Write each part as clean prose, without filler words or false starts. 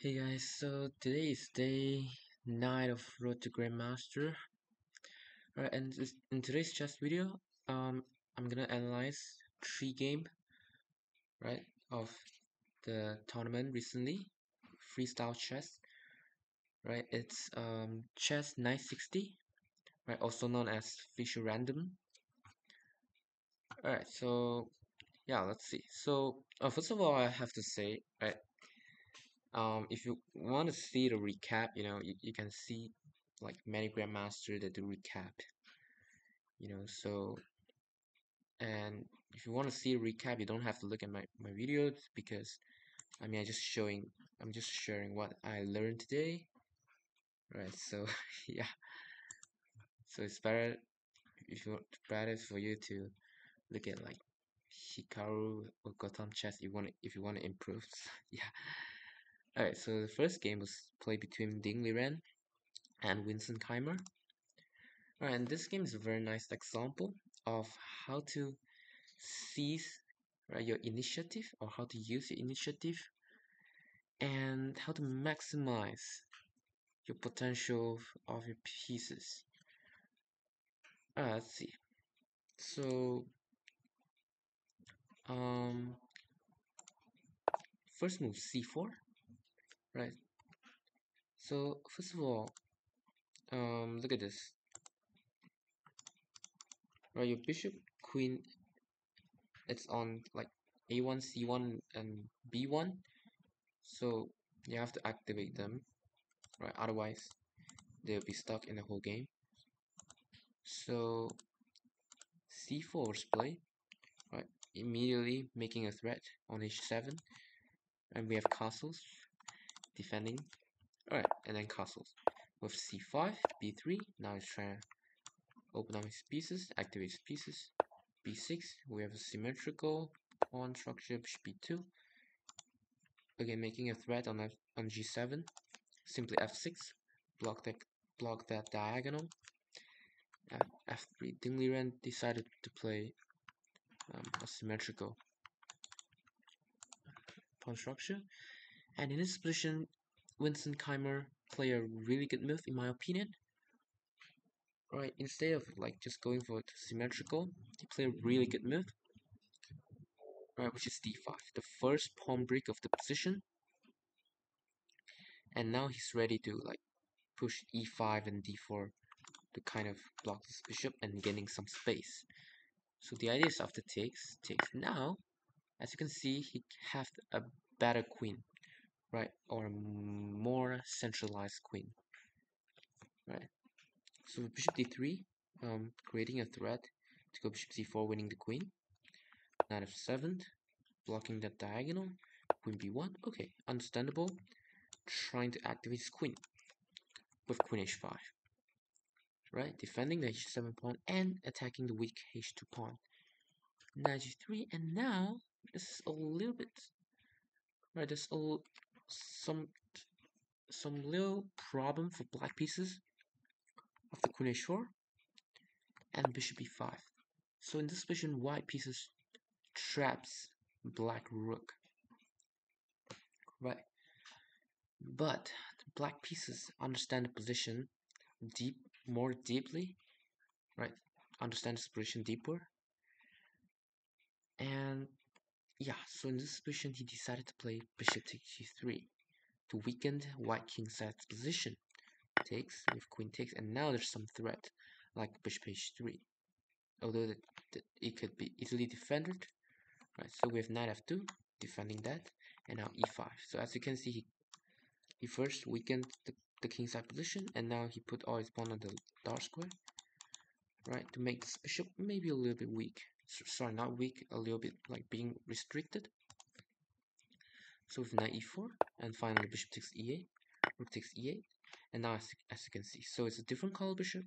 Hey guys, so today is day 9 of Road to Grandmaster. Alright, and in today's chess video, I'm gonna analyze 3 game, right, of the tournament recently, Freestyle chess, right? It's chess 960, right, also known as Fisher Random. Alright, so yeah, let's see. So first of all, I have to say, right, if you want to see the recap, you can see like many grandmaster that do recap, so and if you want to see a recap, you don't have to look at my videos because I mean I'm just sharing what I learned today, right? So yeah, so it's better if you better for you to look at like Hikaru or Gotham chess if you want to improve. Yeah. Alright, so the first game was played between Ding Liren and Winston Keimer. Alright, and this game is a very nice example of how to seize, right, your initiative, or how to use your initiative, and how to maximize your potential of your pieces. Let's see. So um first move c4, right? So first of all, look at this, right? Your bishop queen, it's on like a1, c1, and b1, so you have to activate them, right? Otherwise they'll be stuck in the whole game. So c4 was played, right? Immediately making a threat on h7, and we have castles defending. Alright, and then castles with c5, b3. Now he's trying to open up his pieces, activate his pieces. b6, we have a symmetrical pawn structure, bishop b2. Again, making a threat on g7. Simply f6, block that diagonal. f3, Ding Liren decided to play a symmetrical pawn structure, and in this position, Winston Keimer play a really good move in my opinion. Right, instead of like just going for symmetrical, he play a really good move, right, which is d5, the first pawn break of the position, and now he's ready to like push e5 and d4 to kind of block this bishop and gaining some space. So the idea is after takes. Now, as you can see, he have a better queen, right, or a more centralized queen, right? So bishop d3, creating a threat to go bishop c4, winning the queen. Knight f7, blocking that diagonal. Queen b1, okay, understandable. Trying to activate his queen with queen h5, right? Defending the h7 pawn and attacking the weak h2 pawn. Knight g3, and now this is a little bit, right? There's some little problem for black pieces of the queen h4 and bishop e5. So in this position, white pieces traps black rook, right? But the black pieces understand the position more deeply, right? Understand this position deeper, and yeah. So in this position, he decided to play bishop takes g3 to weaken white king side's position. Takes with queen takes, and now there's some threat like bishop h3, although it could be easily defended, right? So we have knight f2 defending that, and now e5. So as you can see, he first weakened the king side position, and now he put all his pawn on the dark square, right, to make this bishop maybe a little bit weak. Sorry, not weak, a little bit like being restricted. So with knight e4, and finally bishop takes e8, rook takes e8, and now as you can see, so it's a different color bishop.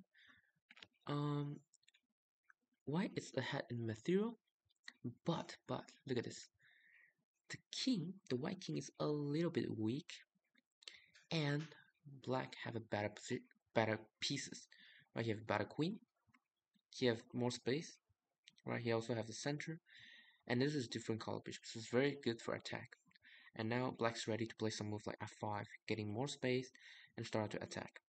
White is ahead in material, but look at this. The white king is a little bit weak, and black have a better pieces. Right, he have a better queen. He have more space. Right, he also have the center, and this is different color bishop, so it's very good for attack. And now black's ready to play some move like f5, getting more space and start to attack.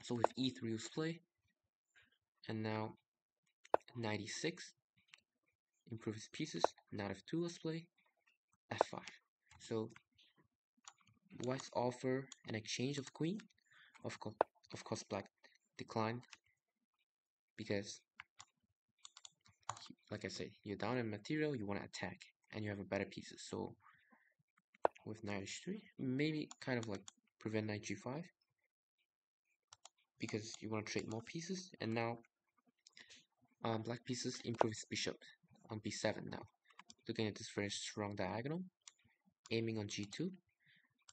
So with e3 was play, and now knight e6, improve his pieces, knight f2 was play, f5. So white's offer an exchange of the queen. Of course, black declined because, like I said, you're down in material, you want to attack, and you have a better pieces. So with knight h3, maybe kind of like prevent knight g5 because you want to trade more pieces. And now black pieces improve his bishop on b7 now. Looking at this very strong diagonal, aiming on g2.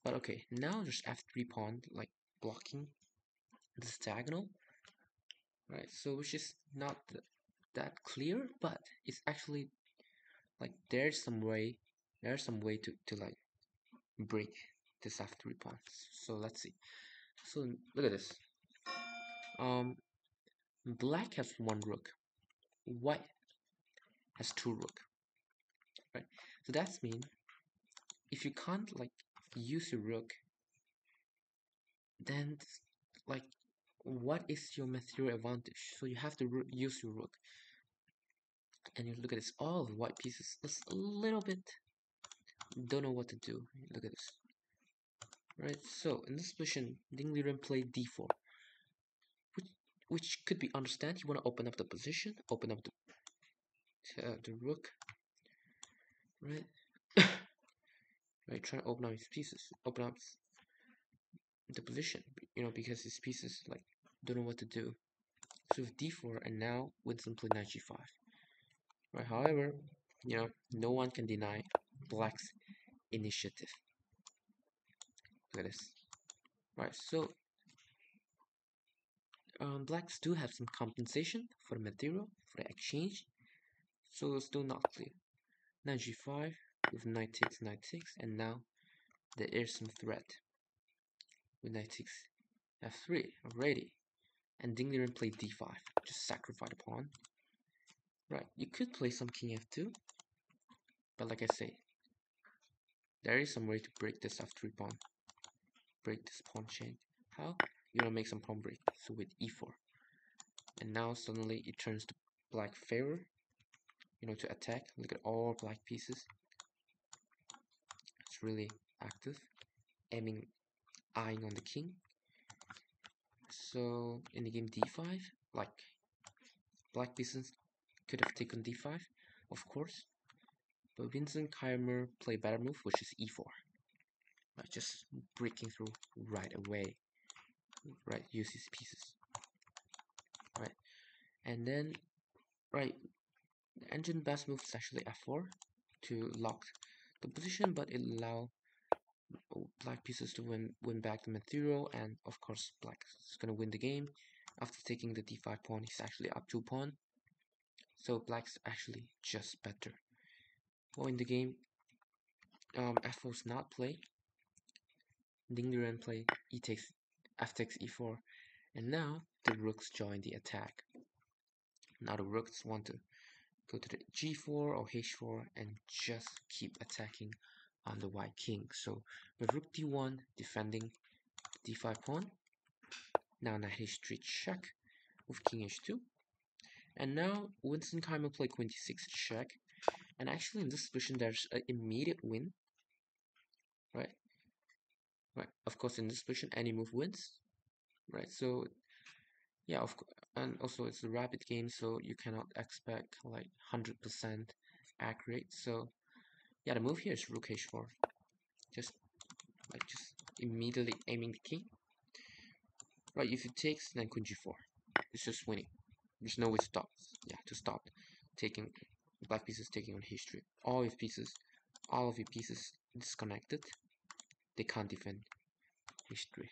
But okay, now there's f3 pawn like blocking this diagonal, right? So which is not that clear, but it's actually like there's some way to like break this f3 pawn. So let's see. So look at this. Black has one rook, white has two rook, right? So that's mean if you can't like use your rook, then like what is your material advantage? So you have to use your rook. And you look at this, all the white pieces is a little bit don't know what to do. Look at this. Right, so in this position, Ding Liren played d4, which could be understand. You want to open up the position, open up the rook, right? Right, trying to open up his pieces, open up the position, because his pieces like don't know what to do. So with d4, and now Winston played knight g5. Right, however, no one can deny black's initiative. Look at this. Right, so blacks do have some compensation for the material, for the exchange, so it's still not clear. Knight g5 with knight takes, and now there is some threat with knight takes f3 already. And Ding Liren played d5, just sacrifice the pawn. Right, you could play some king f2, but like I say, there is some way to break this f3 pawn, break this pawn chain. How? You want to make some pawn break, so with e4. And now suddenly it turns to black favor, to attack. Look at all black pieces. It's really active, eyeing on the king. So in the game d5, like black pieces could have taken d5, of course, but Vincent Keimer played better move, which is e4. Right, just breaking through right away. Right, use his pieces. Right, and then right, the engine best move is actually f4 to lock the position, but it allow black pieces to win back the material, and of course black is gonna win the game. After taking the d5 pawn, he's actually up 2 pawn, so black's actually just better. Well, in the game, f4 is not play. Ding Liren play e takes, f takes e4, and now the rooks join the attack. Now the rooks want to go to the g4 or h4 and just keep attacking on the white king. So with rook d1 defending d5 pawn, now knight h3 check with king h2, and now Winston Keimer played queen d6 check, and actually in this position there's an immediate win, right? Right, of course in this position any move wins, right? So yeah, of course, and also it's a rapid game, so you cannot expect like 100% accurate. So yeah, the move here is rook h4, just immediately aiming the king. Right, if it takes, then queen g4. It's just winning. There's no way to stop. Yeah, to stop taking black pieces taking on h3. All of your pieces disconnected. They can't defend h3.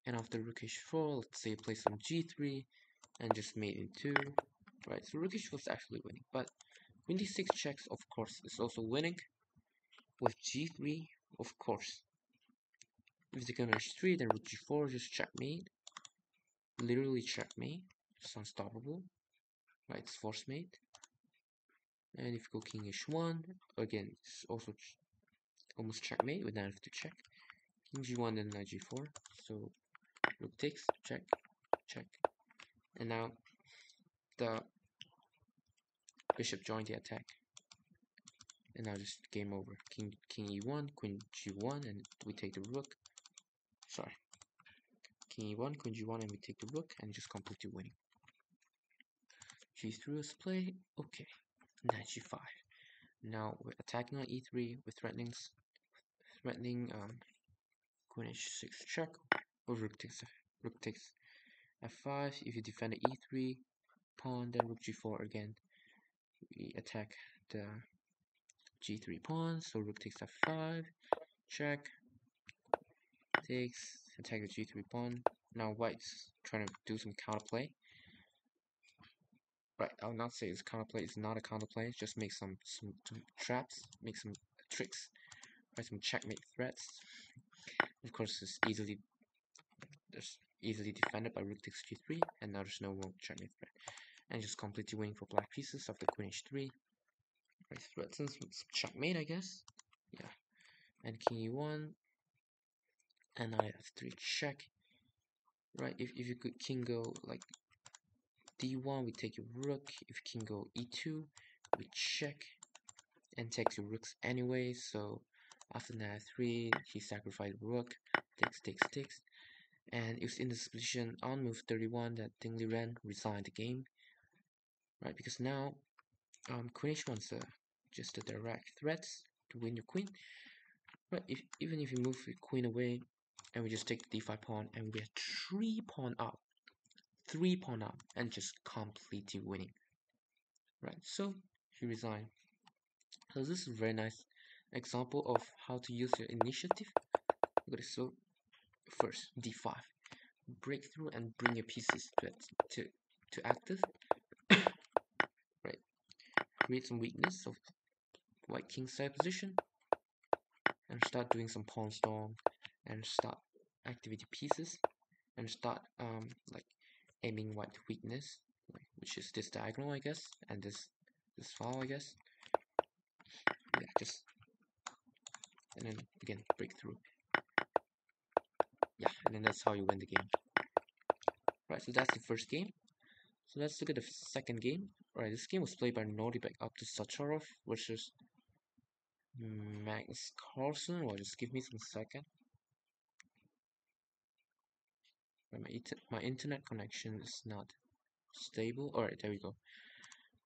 And after rook h4, let's say you play some g3 and just mate in 2. Right, so rook h4 is actually winning, but queen d6 checks, of course, is also winning. With g3, of course. If they go on h3, then rook g4, just checkmate. Literally checkmate. It's unstoppable. Right, it's force mate. And if you go king h1, again, it's also almost checkmate with knight f2 check. King g1 and knight g4. So rook takes, check, check. And now the bishop joined the attack. And now just game over. King e1, queen g1, and we take the rook. Sorry. King e1, queen g1, and we take the rook, and just completely winning. g3 was played. Okay. Knight g5. Now we're attacking on e3 with threatening queen h6 check, or rook takes f5. If you defend the e3 pawn, then rook g4 again. We attack the g3 pawn, so rook takes f5, check, takes, attack the g3 pawn. Now white's trying to do some counterplay. Right, I'll not say it's counterplay, it's not a counterplay, just make some traps, make some tricks, right, some checkmate threats. Of course, it's easily defended by rook takes g3, and now there's no more checkmate threat. And just completely waiting for black pieces after queen h3. Right, threatens some checkmate, I guess. Yeah. And king e1, and knight f3 check. Right, if you could king go like d1, we take your rook. If king go e2, we check and takes your rooks anyway. So after knight f3, he sacrificed rook, takes. And it was in this position on move 31 that Ding Liren resigned the game. Right, because now queen h1's just a direct threat to win your queen. Right, even if you move your queen away, and we just take the d5 pawn, and we get 3 pawn up, and just completely winning. Right, so he resigned. So this is a very nice example of how to use your initiative. Look at this. So first d5, break through and bring your pieces to active. Right, create some weakness of white king side position, and start doing some pawn storm, and start activating pieces, and start like aiming white weakness, which is this diagonal, I guess, and this file, I guess. Yeah, just and then again breakthrough. Yeah, and then that's how you win the game. Right, so that's the first game. So let's look at the second game. Alright, this game was played by Nordibek up to Sacharov versus Magnus Carlsen. Well, just give me some second. My internet connection is not stable. Alright, there we go.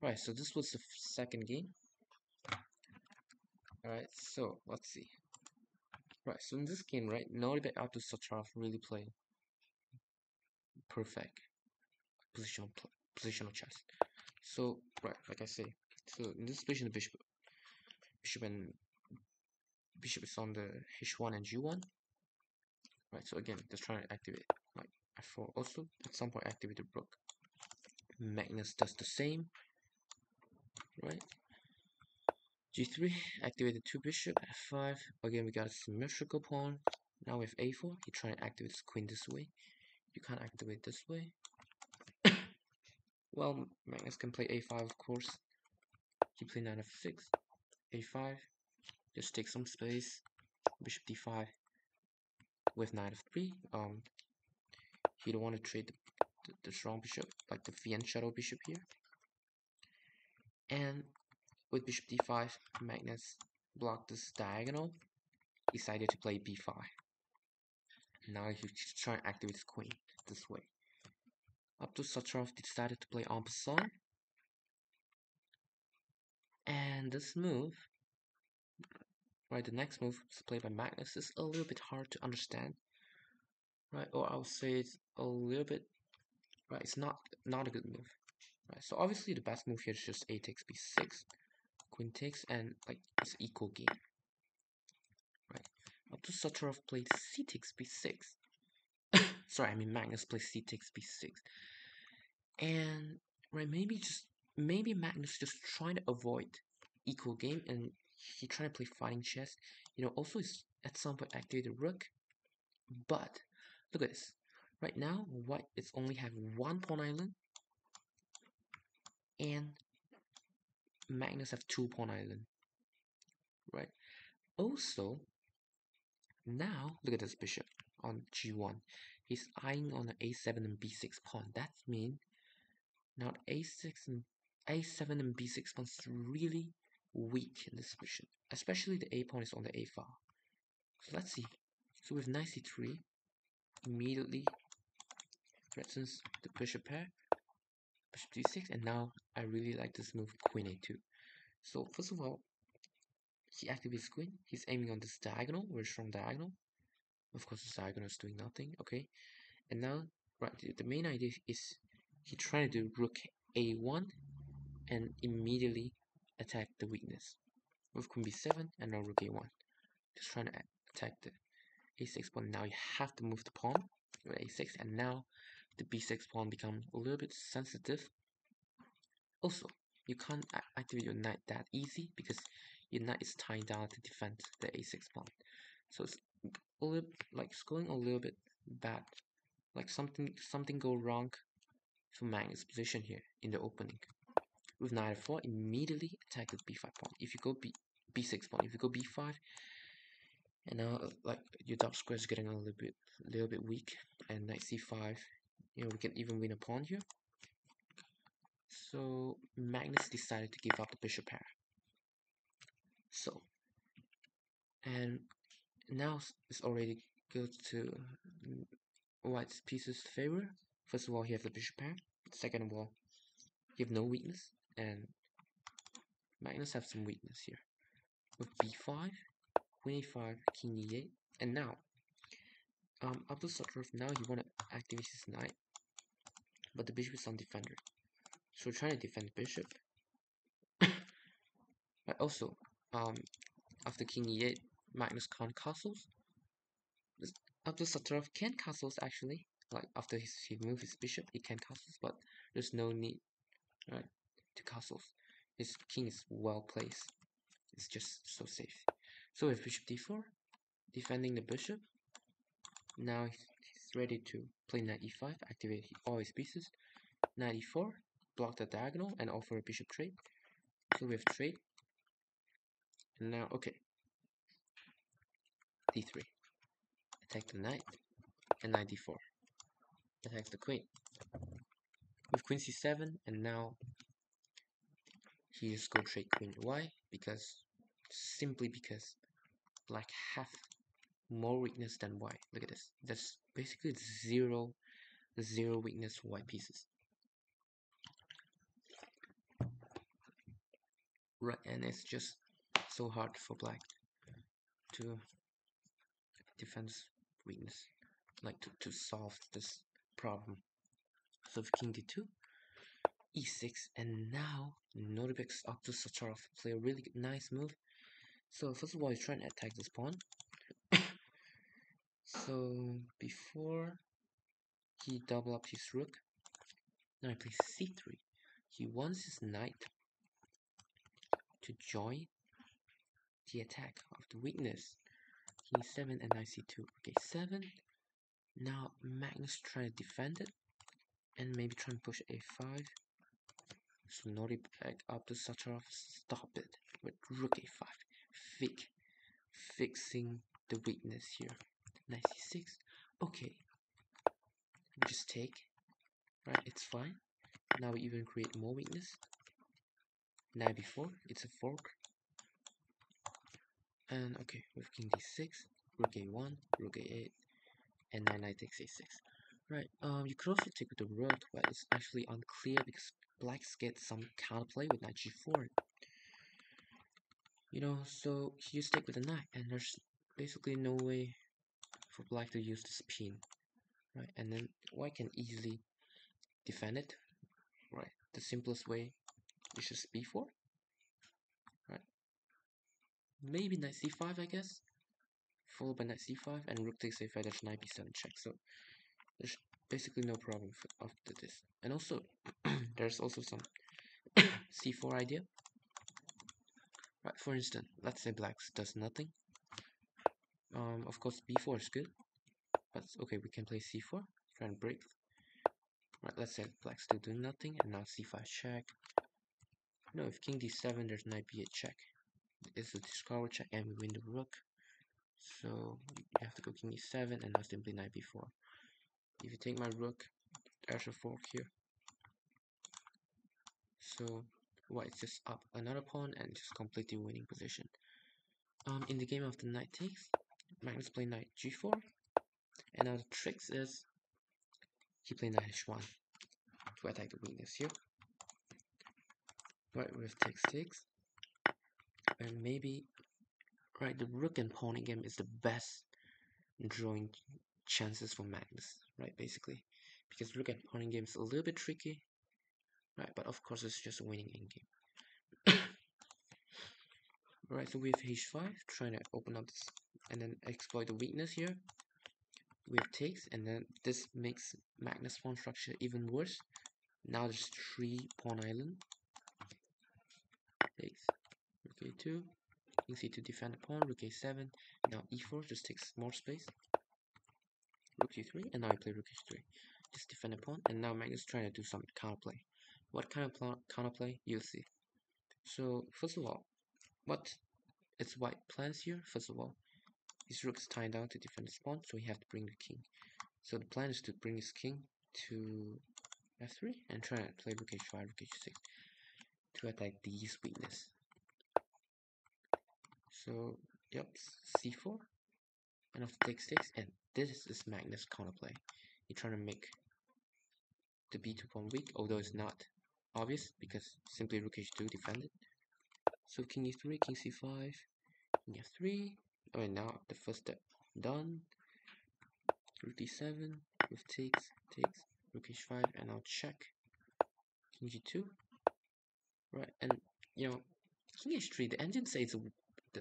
Right, so this was the second game. Alright, so let's see. Right, so in this game, right, Nordibek up to Sacharov really played perfect positional chess. So right, like I say, so in this position, the bishop is on the h1 and g1. Right, so again, just trying to activate like f4. Also, at some point, activate the rook. Magnus does the same. Right. g3, activate the 2 bishop. f5. Again, we got a symmetrical pawn. Now with a4, you try and activate this queen this way. You can't activate this way. Well, Magnus can play a5, of course. He played knight f6, a5. Just take some space. Bishop d5 with knight f3. You don't want to trade the strong bishop, like the Vienna shadow bishop here. And with bishop d5, Magnus blocked this diagonal, decided to play b5. Now he's trying to activate his queen this way. Up to Sacharov decided to play en passant. And this move, right, the next move is played by Magnus, is a little bit hard to understand. Right, or I would say it's a little bit, right, it's not a good move. Right, so obviously the best move here is just a takes b6, queen takes, and like it's equal game. Right, up to Sacharov played c takes b6. Sorry, I mean Magnus plays c takes b6, and right, maybe Magnus just trying to avoid equal game, and he trying to play fighting chess. You know, also is at some point activated rook, but look at this. Right now, white is only have one pawn island, and Magnus have 2 pawn island, right? Also, now look at this bishop on g1. He's eyeing on the a7 and b6 pawn. That means now a6 and a7 and b6 pawns is really weak in this position, especially the a pawn is on the a file. So let's see. So with knight c3, immediately threatens the bishop pair, bishop d6, and now I really like this move, queen a2. So first of all, he activates queen. He's aiming on this diagonal, very strong diagonal. Of course, this diagonal is doing nothing. Okay, and now right, the main idea is he trying to do rook a1 and immediately attack the weakness with queen b7 and now rook a1. Just trying to attack the a6 pawn. Now you have to move the pawn with a6, and now the b6 pawn becomes a little bit sensitive. Also, you can't activate your knight that easy because your knight is tied down to defend the a6 pawn. So it's a little like it's going a little bit bad. Like something go wrong for Magnus' position here in the opening. With knight f4, immediately attack the b5 pawn. If you go b6 pawn, if you go b5, and now like your dark square is getting a little bit weak, and knight c5, you know, we can even win a pawn here. So Magnus decided to give up the bishop pair. So, and now it's already goes to white's pieces favor. First of all, he has the bishop pair. Second of all, he have no weakness, and Magnus have some weakness here. With b5, queen a5, king e8, and now, after Sutrov, now he want to activate his knight, but the bishop is on defender. So we're trying to defend the bishop. But also, after king e8, Magnus can't castles. After Sutrov can castles actually. Like after he moves his bishop, he can castles, but there's no need, right, to castles. His king is well placed. It's just so safe. So with bishop d4, defending the bishop. Now he's ready to play knight e5, activate all his pieces. Knight e4, block the diagonal and offer a bishop trade. So we have trade. And now, okay. d3. Attack the knight. And knight d4. Attacks the queen. With queen c7, and now he just go trade queen. Why? Simply because black have more weakness than white. Look at this. That's basically zero weakness for white pieces. Right, and it's just so hard for black to defend weakness, like to solve this problem. So king d2, e6, and now Nordibex up to Sacharov play a really nice move. So first of all, he's trying to attack this pawn. So before he double up his rook, now he plays c3. He wants his knight to join the attack of the weakness. King 7 and knight c2. Okay, 7. Now Magnus try to defend it and maybe try and push a5. So Nordibeck up to Sacharov, stop it with rook a5. Fixing the weakness here. Knight c6. Okay, just take. Right, it's fine. Now we even create more weakness. Knight b4, it's a fork. And okay, with king d6, rook a1, rook a8, and now knight takes a6. Right, you could also take with the rook, but it's actually unclear because blacks get some counterplay with knight g4. You know, so you just take with the knight, and there's basically no way for black to use this pin. Right, and then white can easily defend it. Right, the simplest way is just b4. Right, maybe knight c5, I guess, followed by knight c5, and rook takes a5, there's knight b7 check. So there's basically no problem after this. And also, there's also some c4 idea. Right, for instance, let's say black does nothing. Of course, b4 is good, but okay, we can play c4, try and break. Right, let's say black's still doing nothing, and now c5 check. No, if king d7, there's knight b8 check. It's a discover check, and we win the rook. So you have to go king e7, and now simply knight b4. If you take my rook, there's a fork here. So white's just up another pawn and just completely winning position. In the game of the knight takes, Magnus play knight g4, and now the tricks is he play knight h1 to attack the weakness here. Right, with takes, and maybe right the rook and pawn in game is the best drawing chances for Magnus, right? Basically, because rook and pawn in game is a little bit tricky, right? But of course, it's just winning in game. Right, so we have h5, trying to open up this and then exploit the weakness here. We have takes, and then this makes Magnus pawn structure even worse. Now there's 3 pawn island. Takes, rook a2, king c2 defend the pawn, rook a7, now e4 just takes more space. Rook e3, and now I play rook h3. Just defend the pawn, and now Magnus trying to do some counterplay. What kind of counterplay? You'll see. So first of all, what its white plans here? First of all, his rook is tying down to defend his pawn, so he have to bring the king. So the plan is to bring his king to f3 and try to play rook h5, rook h6 to attack these weakness. So yep, c4, and after takes, and this is Magnus counterplay. He's trying to make the b2 pawn weak, although it's not obvious because simply rook h2 defended. So king e3, king c5, king f3. Oh, and now the first step done. Rook d7 with takes, rook h5, and now check. King g2. Right, and you know, king h3. The engine says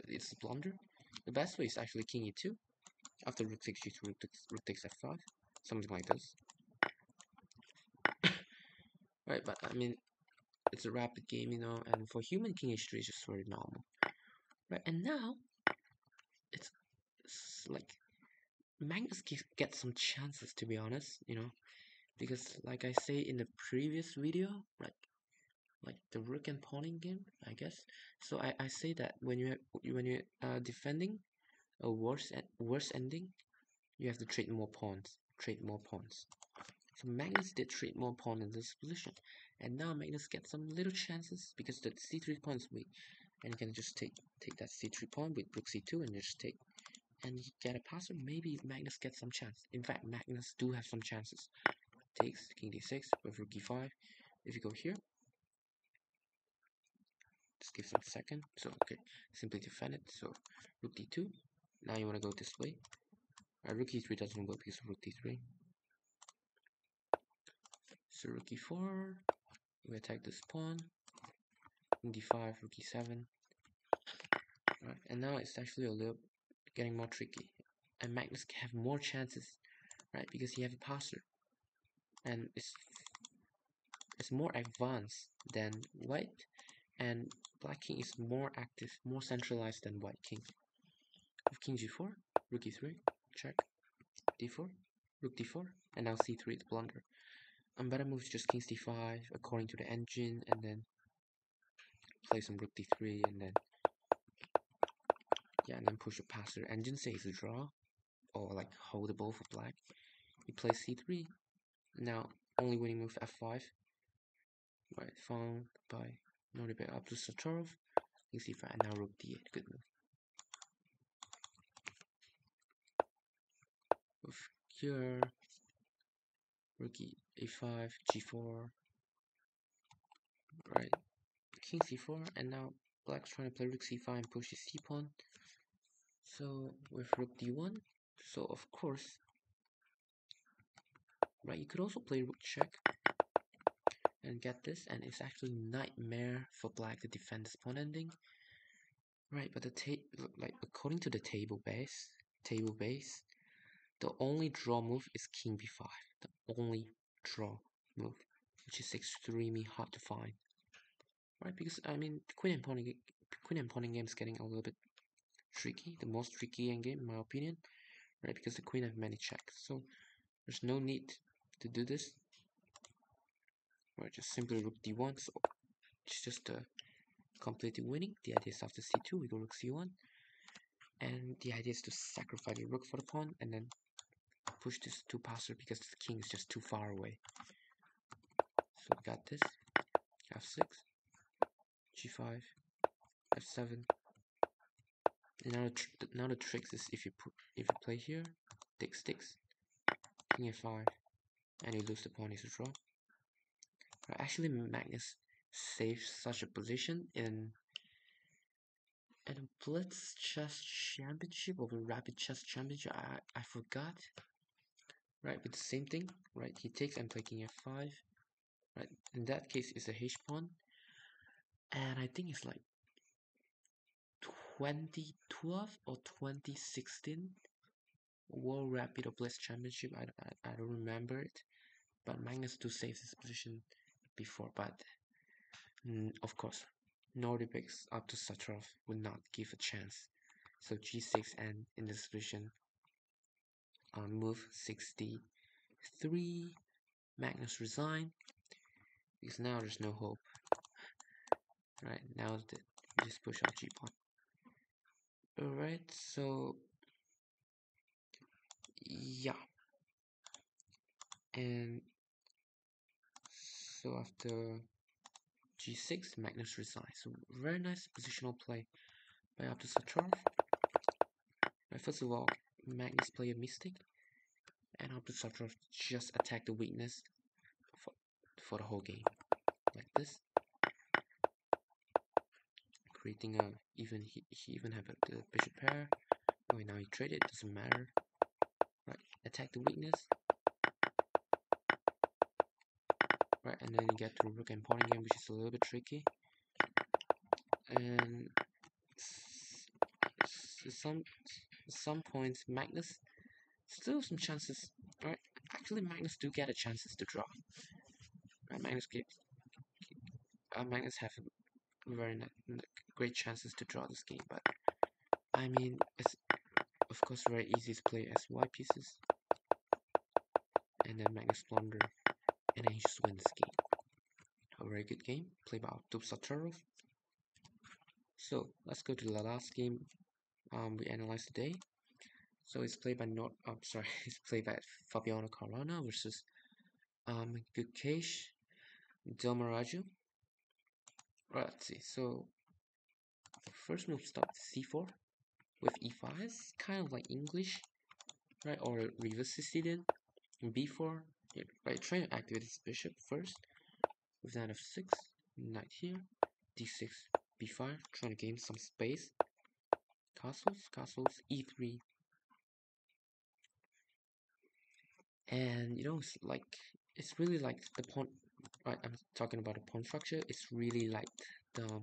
it's a blunder. The best way is actually king e2 after rook takes g2, rook takes f5, something like this. Right, but I mean, it's a rapid game, you know, and for human king h3 is just very normal. Right, and now it's like Magnus gets some chances, to be honest, you know, because like I say in the previous video, like the rook and pawning game, I guess. So I say that when you're defending a worse ending, you have to trade more pawns, So Magnus did trade more pawn in this position, and now Magnus gets some little chances because the c3 pawn is weak, and you can just take that c3 pawn with rook c2 and just take, and you get a passer. Maybe Magnus gets some chance. In fact, Magnus do have some chances. Takes king d6 with rook e5. If you go here, just give some second. So okay, simply defend it. So rook d2. Now you want to go this way. Rook e3 doesn't work because of rook d3. So rook e4. We attack this pawn. King d5, rook e7. Right, and now it's actually a little getting more tricky. And Magnus can have more chances, right? Because he have a passer, and it's more advanced than white, and black king is more active, more centralized than white king. With king g4, rook e3, check, d4, rook d4, and now c3 is blunder. Better move is just king d5 according to the engine, and then play some rook d3, and then yeah, and then push a passer. Engine says a draw, or like hold the ball for black. He plays c3. Now only winning move f5. Right, found by Nordibet up to Satorov. King c5, and now rook d8. Good move. With here, rook a5, g4. Right, king c4, and now black's trying to play rook c5 and push his c pawn. So with rook d1, so of course, right, you could also play rook check and get this, and it's actually nightmare for black to defend this pawn ending. Right, but like according to the table base, the only draw move is king b5. The only draw move, which is extremely hard to find. Right, because I mean, queen and pawning game is getting a little bit tricky, the most tricky end game in my opinion, right? Because the queen have many checks, so there's no need to do this. Right, just simply rook d1. So it's just completely winning. The idea is after c2, we go rook c1. And the idea is to sacrifice the rook for the pawn and then push this 2 passer because the king is just too far away. So we got this. f6, g5, f7. And now the trick is if you play here, takes, king a5, and you lose the pawn is a draw. Actually, Magnus saves such a position in a Blitz Chess Championship or a Rapid Chess Championship. I forgot. Right, with the same thing. Right, he takes and play king f5. Right, in that case, it's a h pawn, and I think it's like 2012 or 2016 World Rapid or Blitz Championship. I don't remember it, but Magnus do save this position before, but of course, Nordic's up to Satrov would not give a chance. So g6 and in this position, on move 63, Magnus resign because now there's no hope. Right now, just push out g pawn. Alright, so yeah, and so after g6, Magnus resigns. So very nice positional play by up to Satrov. Right, first of all, Magnus play a mystic, and up to Satrov just attack the weakness for the whole game, like this, creating a even he even have the bishop pair. Okay, now he traded, doesn't matter. Right, attack the weakness. Right, and then you get to rook and pawn again, which is a little bit tricky. And some points, Magnus still some chances. Right, actually Magnus do get a chances to draw. Right, Magnus have very great chances to draw this game, but I mean it's of course very easy to play as white pieces, and then Magnus blunder, and then he just wins this game. A very good game played by Saturov. So let's go to the last game we analyzed today. So it's played by it's played by Fabiano Caruana versus Gukesh Delmaraju. Right, let's see. So first move start c4 with e5. It's kind of like English, right? Or reverse Sicilian. b4, yeah, right? Trying to activate his bishop first with knight f6, knight here, d6, b5, trying to gain some space. Castles, e3. And you know, it's really like the pawn. Right, I'm talking about the pawn structure. It's really like the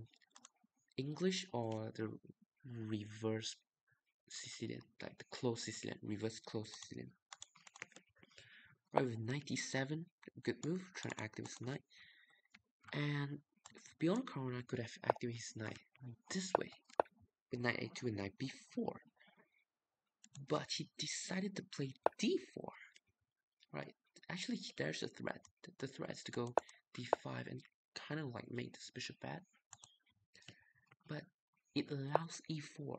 English or the reverse Sicilian, like the close Sicilian, reverse close Sicilian. Right, with knight d7, good move, trying to activate his knight. And beyond Corona could have activated his knight this way, with knight a2 and knight b4. But he decided to play d4. Right, actually there's a threat. The threat is to go d5 and kind of like make this bishop bad. But it allows e4,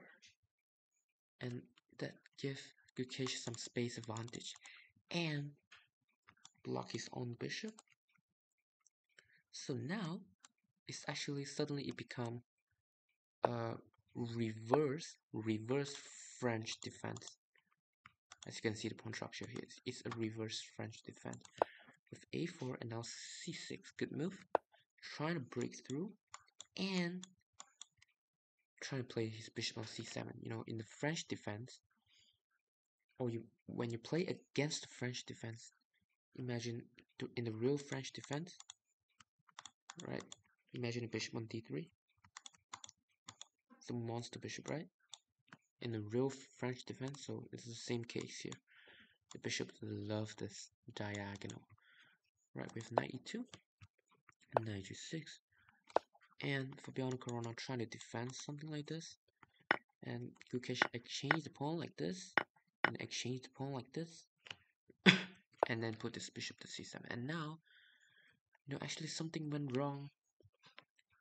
and that gives Gukesh some space advantage and block his own bishop. So now it's actually suddenly it become a reverse French defense. As you can see, the pawn structure here is a reverse French defense with a4 and now c6. Good move, trying to break through and trying to play his bishop on c7. You know, in the French defense, or when you play against the French defense, imagine in the real French defense, right? Imagine a bishop on d3. It's a monster bishop, right? In the real French defense, so it's the same case here. The bishop loves this diagonal. Right, with knight e2, knight g6, and Fabiano Corona trying to defend something like this, and Gukesh exchange the pawn like this, and exchange the pawn like this, and then put this bishop to c7. And now, you know, actually something went wrong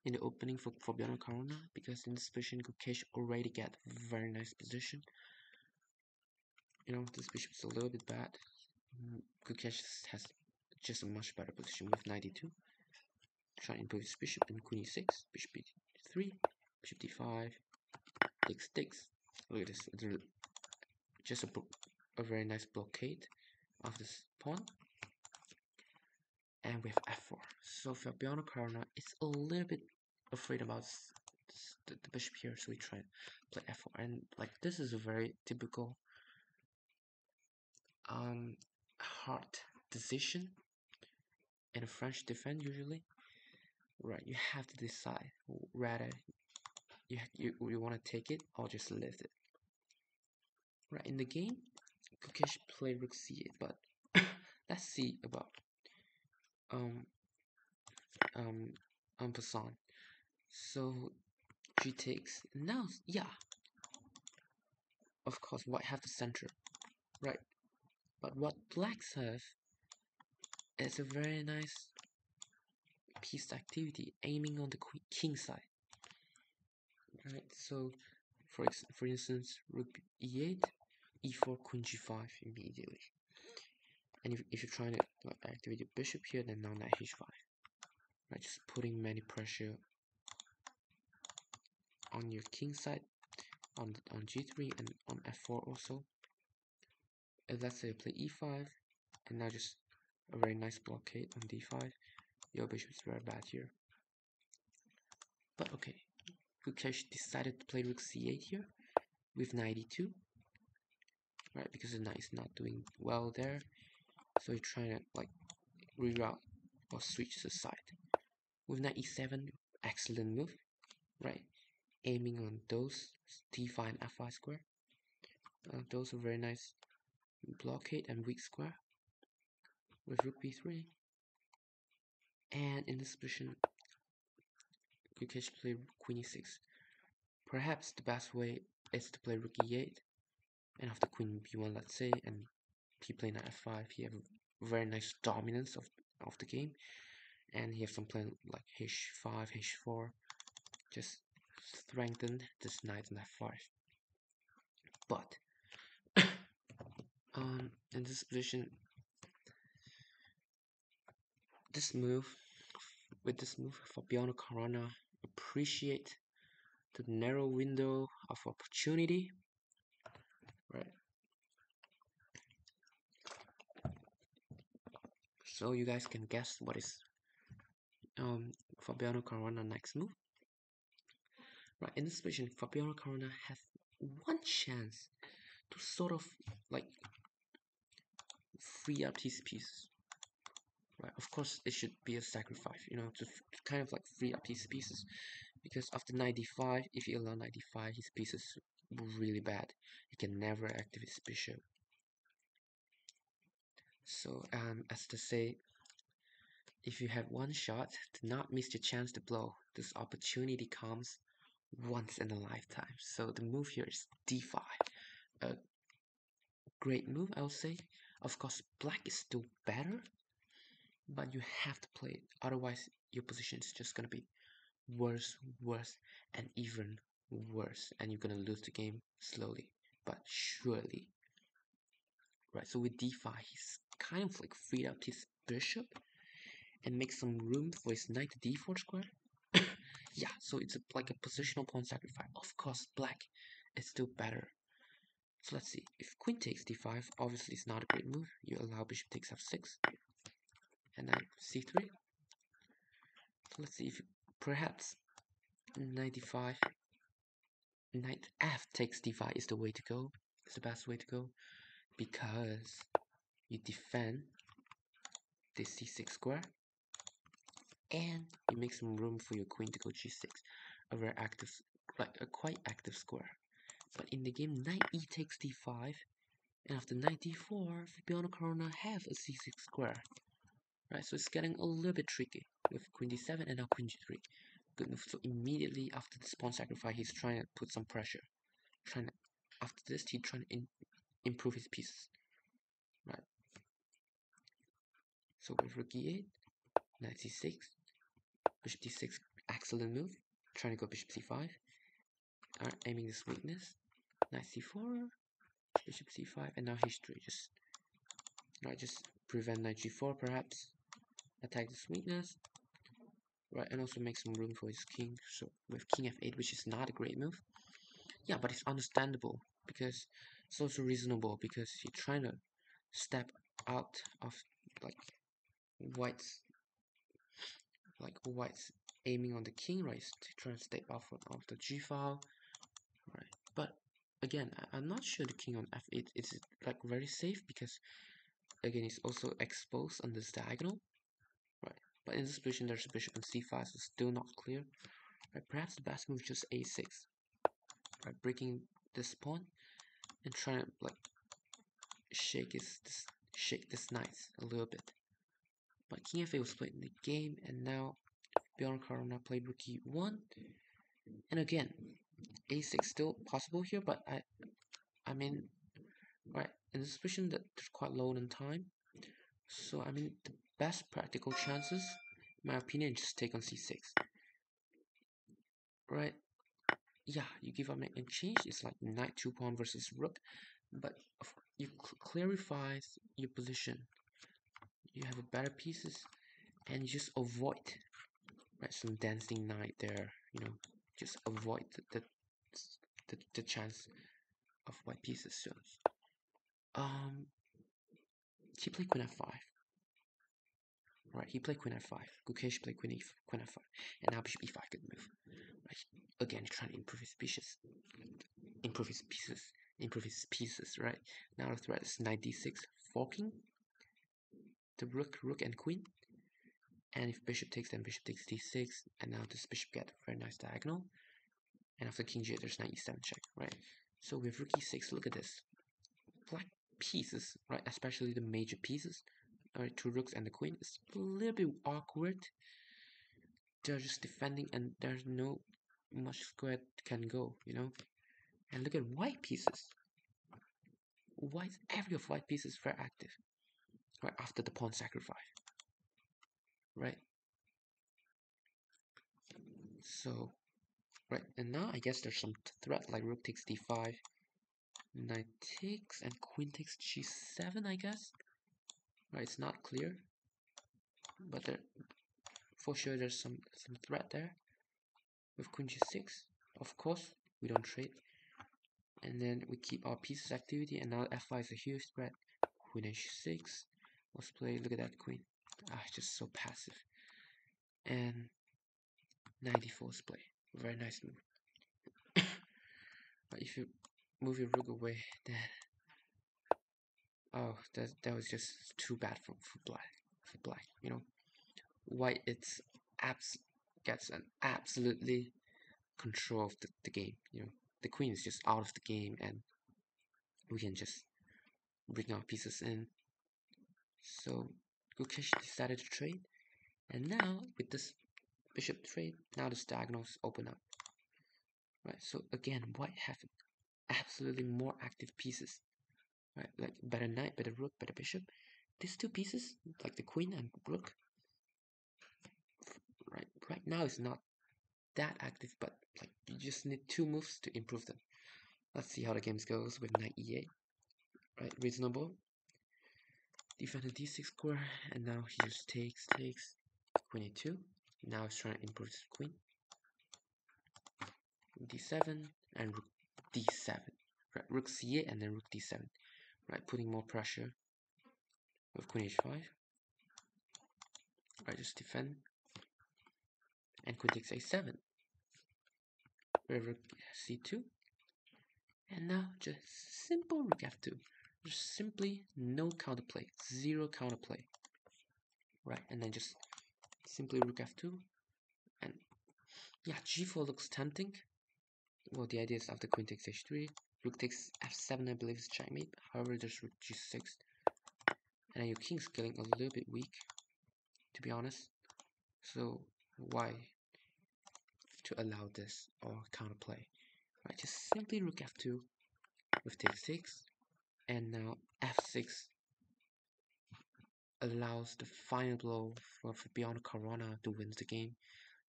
in the opening for Fabiano Caruana, because in this position Gukesh already get very nice position. This bishop is a little bit bad. Gukesh has just a much better position with 92. Try to improve his bishop and queen e6, bishop b3, bishop d5, takes. Look at this, it's just a very nice blockade of this pawn. And we have f4. So Fabiano Caruana is a little bit afraid about the bishop here, so we try to play f4. And like this is a very typical hard decision in a French defense usually. Right, you have to decide rather you want to take it or just lift it. Right, in the game, Gukesh played rook c8, but let's see about en passant. So g takes. Now, yeah, of course, white have the center, right? But what blacks have is a very nice piece activity aiming on the king side, right? So, for instance, rook e8, e4, queen g5 immediately. And if you're trying to activate your bishop here, then now knight h5, right? Just putting many pressure on your king side, on g3 and on f4 also. And let's say I play e5, and now just a very nice blockade on d5. Your bishop is very bad here. But okay, Gukesh decided to play rook c8 here with 92, right? Because the knight is not doing well there, so he's trying to like reroute or switch the side. With knight e7, excellent move, right? Aiming on those d5 and f5 square. Those are very nice blockade and weak square with rook b3. And in this position, Gukesh played queen e6. Perhaps the best way is to play rook e8 and after queen b1, let's say, and he played knight f5. He have a very nice dominance of the game, and he have some plan like h5, h4, just strengthen this knight on f5. But in this position, with this move, Fabiano Caruana appreciate the narrow window of opportunity, right? So you guys can guess what is Fabiano Caruana next move. Right, in this position, Fabiano Caruana has one chance to sort of like free up his pieces. Right, of course it should be a sacrifice, to kind of like free up his pieces, because after 95, if he allow 95, his pieces were really bad. He can never activate his bishop. So as to say, if you have one shot, do not miss your chance to blow. This opportunity comes once in a lifetime. So the move here is d5. A great move, I would say. Of course, black is still better, but you have to play it. Otherwise, your position is just gonna be worse, and even worse, and you're gonna lose the game slowly but surely. Right, so with d5, he's kind of like freed up his bishop and make some room for his knight to d4 square. Yeah, so it's like a positional pawn sacrifice. Of course, black is still better. So let's see, if queen takes d5, obviously it's not a great move. You allow bishop takes f6, and knight c3. So let's see if perhaps 95, knight f takes d5 is the way to go. It's the best way to go, because you defend this c6 square, and you make some room for your queen to go g6, a very active, like a quite active square. But in the game, knight e takes d5, and after knight d4, Fabiano Caruana have a c6 square. Right, so it's getting a little bit tricky with queen d7 and now queen g3. Good move. So immediately after this pawn sacrifice, he's trying to put some pressure. After this, he's trying to improve his pieces. Right. So with rook e8, knight c6, bishop d6 excellent move. Trying to go bishop c5. Alright, aiming this weakness. Knight c4, bishop c5, and now h3. Just prevent knight g4 perhaps. Attack this weakness. Right, and also make some room for his king. So with king f8, which is not a great move. Yeah, but it's understandable because it's also reasonable because you're trying to step out of like white's white's aiming on the king, right? To try to stay off of the g file, right? But again, I'm not sure the king on f8 is like very safe because again it's also exposed on this diagonal, right? But in this position there's a bishop on c5, so still not clear. Right? Perhaps the best move is just a6, right? Breaking this pawn and trying to like shake this knight a little bit. But king f8 was played in the game, and now Bjorn Karona played rook e1, and again a6 still possible here, but I mean, right, in this position that there's quite low in time, so I mean the best practical chances, in my opinion, just take on c6, right? Yeah, you give up and change. It's like knight 2 pawn versus rook, but you clarify your position. You have a better pieces, and you just avoid, right, some dancing knight there. You know, just avoid the chance of white pieces. So, he played queen f5. Right, he played queen f5. Gukesh played queen f5, and now bishop e5 good move. Right, again trying to improve his pieces, improve his pieces. Right, now the threat is knight d6, forking the rook and queen. And if bishop takes, then bishop takes d6, and now this bishop get a very nice diagonal. And after king g8, there's knight e7 check. Right, so with rook e6, look at this. Black pieces, right, especially the major pieces, right, two rooks and the queen, is a little bit awkward. They're just defending, and there's no much square can go, you know. And look at white pieces. Every of white pieces is very active, right, after the pawn sacrifice, right. So, right, and now I guess there's some threat like rook takes d5, knight takes, and queen takes g7, I guess. Right, it's not clear, but there, for sure there's some threat there. With queen g6, of course, we don't trade. And then we keep our pieces activity, and now f5 is a huge threat. Queen h6 was played. Look at that queen. Just so passive. And 94 is played. Very nice move. But if you move your rook away, then that was just too bad for black. You know, white gets an absolutely control of the game. You know, the queen is just out of the game, and we can just bring our pieces in. So Gukesh decided to trade, and now with this bishop trade, now the diagonals open up. Right, so again, white have absolutely more active pieces. Right, like better knight, better rook, better bishop. These two pieces, like the queen and rook, right now is not that active, but like you just need two moves to improve them. Let's see how the game goes with knight e8. Right, reasonable. Defended d6 square, and now he just takes queen e2. Now he's trying to improve his queen. d7 and rook d7. Right, rook c8 and then rook d7. Right, putting more pressure with queen h5. Right, just defend. And queen takes a7. Rook c2. And now just simple rook f2. Just simply no counterplay, zero counterplay. Right, and then just simply rook f2. And yeah, g4 looks tempting. Well, the idea is after queen takes h3, rook takes f7, I believe is checkmate. However, there's rook g6. And then your king's getting a little bit weak, to be honest. So why to allow this or counterplay? Right, just simply rook f2 with take 6, and now f6 allows the final blow for Bjorn Corona to win the game.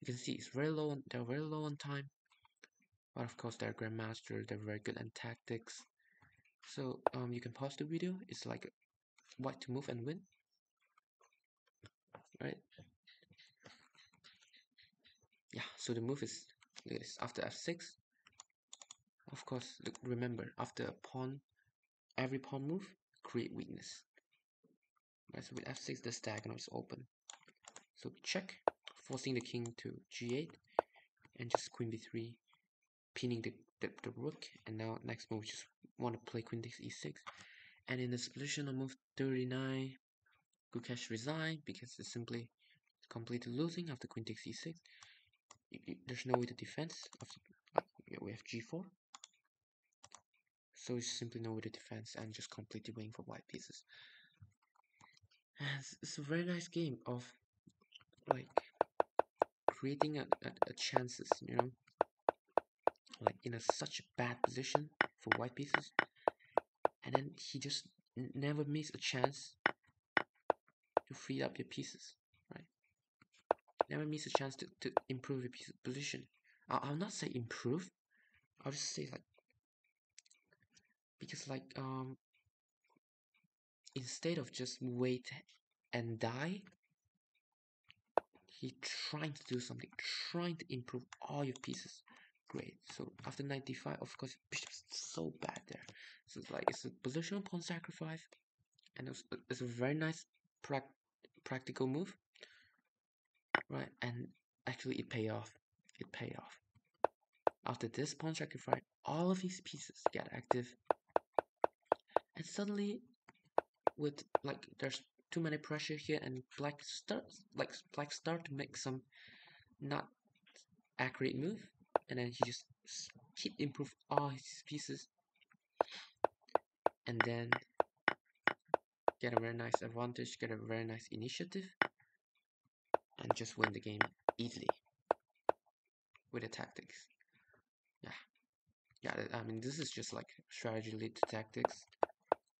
You can see it's very low. They're very low on time, but of course they're grandmaster. They're very good at tactics. So you can pause the video. It's like white to move and win, right? Yeah. So the move is look at this. After f6, of course, look, remember after a pawn, every pawn move create weakness. Right. So with f6, the diagonal is open. So check, forcing the king to g8, and just queen b3, pinning the rook. And now next move, just want to play queen takes e6. And in this position on move 39, Gukesh resigned because it's simply completely losing after queen takes e6. There's no way to defend. We have g4. So it's simply no way to defend and just completely waiting for white pieces. And it's a very nice game of like creating a chances, you know, like in such a bad position for white pieces, and then he just never miss a chance to free up your pieces, right? Never miss a chance to improve your piece position. I'll not say improve, I'll just say like, because like instead of just wait and die, he trying to do something, trying to improve all your pieces. Great. So after 95, of course, bishop's so bad there. So it's like it's a positional pawn sacrifice, and it's a very nice practical move, right? And actually, it pay off. It pay off. After this pawn sacrifice, all of these pieces get active, and suddenly, with like there's too many pressure here, and black start to make some not accurate move, and then he just keep improve all his pieces, and then get a very nice advantage, get a very nice initiative, and just win the game easily with the tactics. Yeah, yeah. I mean, this is just like strategy lead to tactics,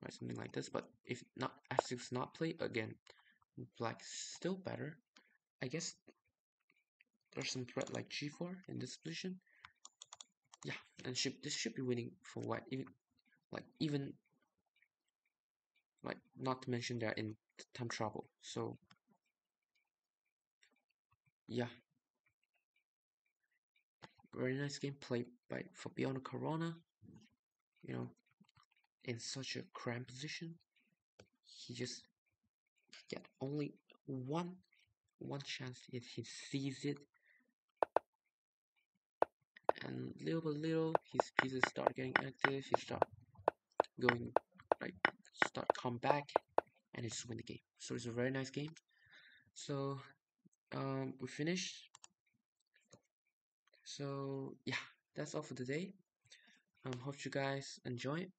right? Something like this. But if not f6 not played again, black still better. I guess there's some threat like g4 in this position. Yeah, and this should be winning for white. Even like not to mention they're in time trouble. So yeah, very nice game played by Fabiano Caruana. You know, in such a cramped position, he just get only one chance. Yet he sees it, and little by little, his pieces start getting active. He start going like start come back, and he just win the game. So it's a very nice game. So we finished. So yeah, that's all for today. Hope you guys enjoy it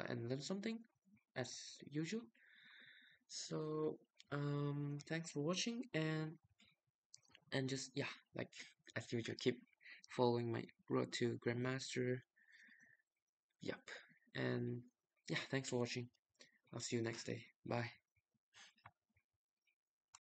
and learn something as usual. So thanks for watching, and just yeah, like as usual, keep following my road to Grandmaster. Yep. And yeah, thanks for watching. I'll see you next day. Bye.